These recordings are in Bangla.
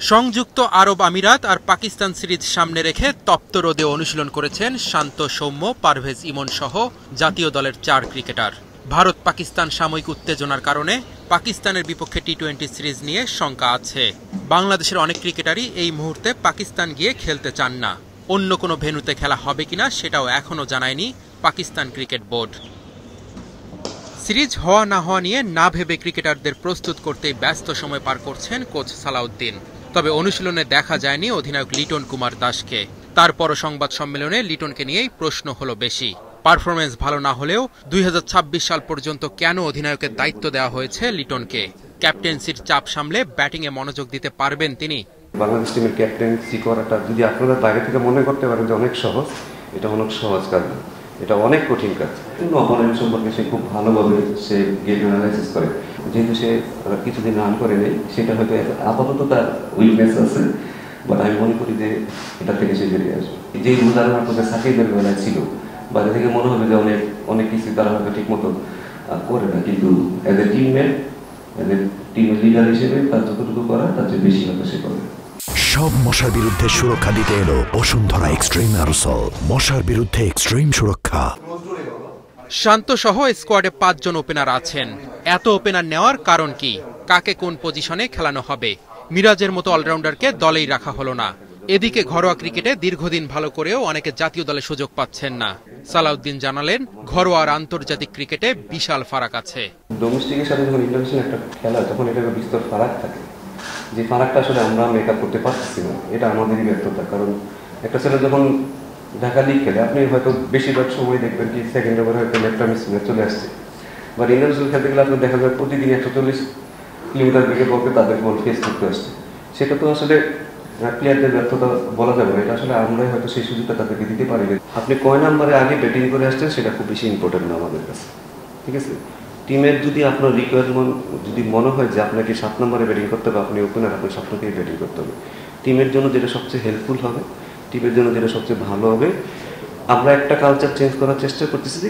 সংযুক্ত আরব আমিরাত আর পাকিস্তান সিরিজ সামনে রেখে তপ্ত রোদে অনুশীলন করেছেন শান্ত সৌম্য, পারভেজ ইমন সহ জাতীয় দলের 4 ক্রিকেটার। ভারত পাকিস্তান সাময়িক উত্তেজনার কারণে পাকিস্তানের বিপক্ষে টি-20 সিরিজ নিয়ে শঙ্কা আছে। বাংলাদেশের অনেক ক্রিকেটারই এই মুহূর্তে পাকিস্তান গিয়ে খেলতে চান না। অন্য কোনো ভেন্যুতে খেলা হবে কিনা সেটাও এখনও জানায়নি পাকিস্তান ক্রিকেট বোর্ড। সিরিজ হওয়া না হওয়া নিয়ে না ভেবে ক্রিকেটারদের প্রস্তুত করতেই ব্যস্ত সময় পার করছেন কোচ সালাউদ্দিন। তবে অনুশীলনে দেখা যায়নি অধিনায়ক লিটন কুমার দাসকে। তারপরও সংবাদ সম্মেলনে লিটনকে নিয়েই প্রশ্ন হলো বেশি। পারফরমেন্স ভালো না হলেও 2026 সাল পর্যন্ত কেন অধিনায়কের দায়িত্ব দেওয়া হয়েছে লিটনকে? ক্যাপ্টেন্সির চাপ সামলে ব্যাটিংয়ে মনোযোগ দিতে পারবেন তিনি? বাংলাদেশ টিমের ক্যাপ্টেন্সি করাটা যদি আপনারা বাইরে থেকে মনে করতে পারেন যে অনেক সহজ, এটা অনেক সহজ কাজ না, এটা অনেক কঠিন কাজ। কিন্তু অপোনেন্ট সম্পর্কে সে খুব ভালোভাবে সে গেম অ্যানালাইসিস করে। যেহেতু সে কিছুদিন রান করে নেই, সেটা হয়তো আপাতত তার উইকনেস আছে, বাট আমি মনে করি যে এটা থেকে সে বেরিয়ে আসবে। যে উদাহরণ আপনাদের সাকিবের বেলায় ছিল, বাইরে থেকে মনে হবে যে অনেক কিছু তারা হয়তো ঠিক মতো করে না, কিন্তু as a teammate, as a টিমের লিডার হিসেবে তার যতটুকু করা তার চেয়ে বেশি হয়তো সে করে। সব মশার বিরুদ্ধে সুরক্ষা দিতে এলো বসুন্ধরা এক্সট্রিম অ্যারোসল। মশার বিরুদ্ধে এক্সট্রিম সুরক্ষা। শান্ত সহ স্কোয়াডে 5 জন ওপেনার আছেন। এত ওপেনার নেওয়ার কারণ কি? কাকে কোন পজিশনে খেলানো হবে? মিরাজের মতো অলরাউন্ডারকে দলেই রাখা হলো না। এদিকে ঘরোয়া ক্রিকেটে দীর্ঘদিন ভালো করেও অনেকে জাতীয় দলে সুযোগ পাচ্ছেন না। সালাউদ্দিন জানালেন, ঘরোয়া আর আন্তর্জাতিক ক্রিকেটে বিশাল ফারাক আছে। ডোমেস্টিকের সাথে যখন ইন্টারন্যাশনাল একটা খেলা, তখন এটা বিস্তর ফারাক থাকে। যে ফারাকটা আসলে আমরা মেকআপ করতে পারছি না, এটা আমাদেরই ব্যর্থতা। কারণ একটা ছেলে যখন ঢাকা লিগ খেলে, আপনি হয়তো বেশিরভাগ সময় দেখবেন কি সেকেন্ড ওভারে হয়তো লেফট মিসম্যাচ চলে আসছে। বাট ইন্টারন্যাশনাল খেলতে গেলে আপনি দেখা যায় প্রতিদিন 140 কিলোমিটার বেগে বলকে তাদের বল ফেস করতে আসছে। সেটা তো আসলে প্লেয়ারদের ব্যর্থতা বলা যাবে না, এটা আসলে আমরাই হয়তো সেই সুযোগটা তাদেরকে দিতে পারি না। আপনি কয় নাম্বারে আগে ব্যাটিং করে আসছেন সেটা খুব বেশি ইম্পর্টেন্ট না আমাদের কাছে, ঠিক আছে? টিমের যদি আপনার রিকোয়ারমেন্ট যদি মনে হয় যে আপনাকে 7 নম্বরে ব্যাটিং করতে হবে, আপনি ওপেনার, আপনি 7 নম্বরেই ব্যাটিং করতে হবে। টিমের জন্য যেটা সবচেয়ে হেল্পফুল হবে, টিমের জন্য যেটা সবচেয়ে ভালো হবে, আমরা একটা কালচার চেঞ্জ করার চেষ্টা করতেছি।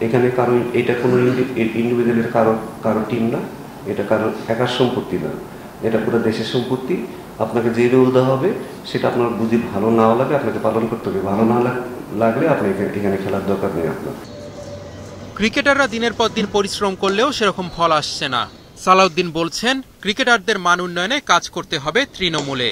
এখানে কারণ এটা কোনো ইন্ডিভিজুয়ালের কারো টিম না, এটা কারো একার সম্পত্তি না, এটা পুরো দেশের সম্পত্তি। আপনাকে যে রোল দেওয়া হবে সেটা আপনার বুঝি ভালো নাও লাগে, আপনাকে পালন করতে হবে। ভালো না লাগলে আপনি এখানে খেলার দরকার নেই আপনার। ক্রিকেটাররা দিনের পর দিন পরিশ্রম করলেও সেরকম ফল আসছে না। সালাউদ্দিন বলছেন, ক্রিকেটারদের মান উন্নয়নে কাজ করতে হবে তৃণমূলে।